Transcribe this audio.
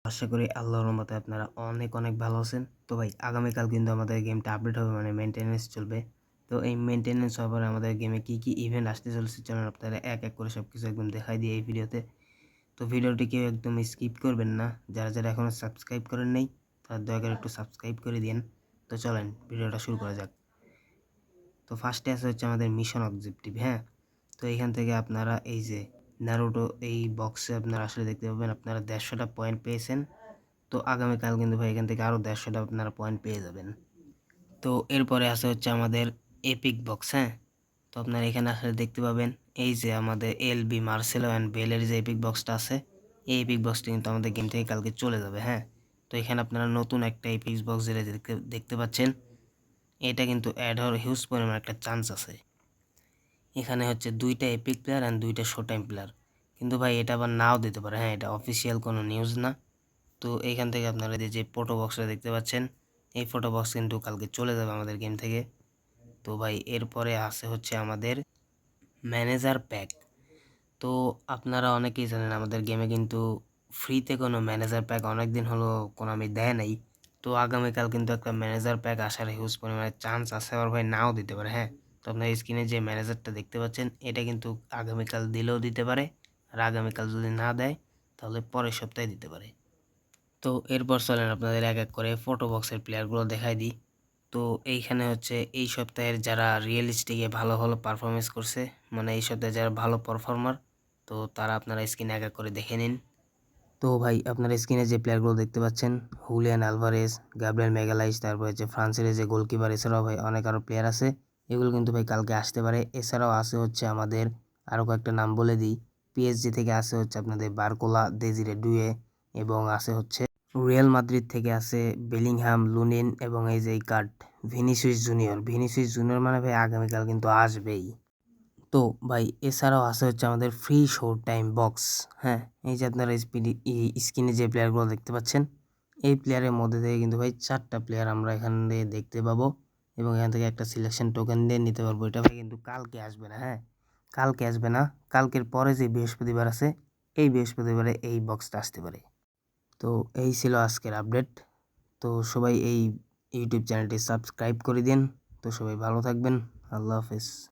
আশা করি আল্লাহর রহমতে আপনারা অনেক ভালো আছেন। তো ভাই আগামীকাল কিন্তু আমাদের গেমটা আপডেট হবে, মানে মেইনটেনেন্স চলবে। তো এই মেইনটেনেন্স হওয়ার পরে আমাদের গেমে কী ইভেন্ট আসতে চলেছে চলুন আপনারা এক করে সব কিছু একদম দেখাই দিই এই ভিডিওতে। তো ভিডিওটি কেউ একদম স্কিপ করবেন না, যারা এখনও সাবস্ক্রাইব করেন নাই তারা দয়া করে একটু সাবস্ক্রাইব করে দিন। তো চলেন ভিডিওটা শুরু করা যাক। তো ফার্স্টে হচ্ছে আমাদের মিশন অবজেক্টিভ। হ্যাঁ, তো এইখান থেকে আপনারা এই যে নারুটো এই বক্সে আপনারা আসলে দেখতে পাবেন আপনারা 150টা পয়েন্ট পেয়েছেন। তো আগামীকাল কিন্তু ভাই এখান থেকে আরও 150টা আপনারা পয়েন্ট পেয়ে যাবেন। তো এরপরে হচ্ছে আমাদের এপিক বক্স। হ্যাঁ, তো আপনারা এখানে আসলে দেখতে পাবেন এই যে আমাদের এলবি মার্সেলো অ্যান্ড বেলের যে এপিক বক্সটা আছে, এই এপিক বক্সটা কিন্তু আমাদের গেম থেকে কালকে চলে যাবে। হ্যাঁ, তো এখানে আপনারা নতুন একটা এপিক বক্স যেটা দেখতে পাচ্ছেন, এটা কিন্তু অ্যাড হওয়ার হিউজ পরিমাণ একটা চান্স আছে। এখানে হচ্ছে 2টা এপিক প্লেয়ার অ্যান্ড 2টা শো টাইম প্লেয়ার, কিন্তু ভাই এটা আবার নাও দিতে পারে। হ্যাঁ, এটা অফিসিয়াল কোনো নিউজ না। তো এইখান থেকে আপনারা যে ফটো বক্সটা দেখতে পাচ্ছেন, এই ফটো বক্স কিন্তু কালকে চলে যাবে আমাদের গেম থেকে। তো ভাই এরপরে হচ্ছে আমাদের ম্যানেজার প্যাক। তো আপনারা অনেকেই জানেন আমাদের গেমে কিন্তু ফ্রিতে কোনো ম্যানেজার প্যাক অনেক দিন হলো কোনো আমি দেয় নাই। তো আগামীকাল কিন্তু একটা ম্যানেজার প্যাক আসার হিউজ পরিমাণে চান্স আছে, আবার ভাই নাও দিতে পারে। হ্যাঁ, তো আপনার স্ক্রিনে যে ম্যানেজারটা দেখতে পাচ্ছেন, এটা কিন্তু আগামীকাল দিলেও দিতে পারে, আর আগামীকাল যদি না দেয় তাহলে পরের সপ্তাহে দিতে পারে। তো এরপর চলেন আপনাদের এক করে ফটো বক্সের প্লেয়ারগুলো দেখাই দিই। তো এইখানে হচ্ছে এই সপ্তাহের যারা রিয়েলিস্টিকে ভালো পারফরমেন্স করছে, মানে এই সপ্তাহে যারা ভালো পারফর্মার, তো তারা আপনারা স্ক্রিনে এক করে দেখে নিন। তো ভাই আপনারা স্ক্রিনে যে প্লেয়ারগুলো দেখতে পাচ্ছেন, হুলিয়ান আলভারেজ, গ্যাব্রিয়েল ম্যাগালাইস, তারপর হচ্ছে ফ্রান্সের যে গোলকিপার, এছাড়াও ভাই অনেক আরও প্লেয়ার আছে। এগুলো কিন্তু ভাই কালকে আসতে পারে। এছাড়াও হচ্ছে আমাদের আরও কয়েকটা নাম বলে দিই। পিএসজি থেকে হচ্ছে আপনাদের বারকোলা, দেজিরে ডুয়ে, এবং হচ্ছে রিয়াল মাদ্রিদ থেকে বেলিংহাম, লুনিন, এবং এই যে এই কার্ড ভিনিসিয়াস জুনিয়র মানে ভাই আগামীকাল কিন্তু আসবেই। তো ভাই এছাড়াও হচ্ছে আমাদের ফ্রি শো টাইম বক্স। হ্যাঁ, এই যে আপনারা স্ক্রিনে যে প্লেয়ারগুলো দেখতে পাচ্ছেন, এই প্লেয়ারের মধ্যে থেকে কিন্তু ভাই 4টা প্লেয়ার আমরা এখান থেকে দেখতে পাবো, এবং এখান থেকে একটা সিলেকশন টোকেন দিয়ে নিতে পারবো। এটা ভাই কিন্তু কালকে আসবে না। হ্যাঁ, কালকে আসবে না, কালকের পরে যে বৃহস্পতিবার আছে, এই বৃহস্পতিবারে এই বক্সটা আসতে পারে। তো এই ছিল আজকের আপডেট। তো সবাই এই ইউটিউব চ্যানেলটি সাবস্ক্রাইব করে দিন। তো সবাই ভালো থাকবেন। আল্লাহ হাফেজ।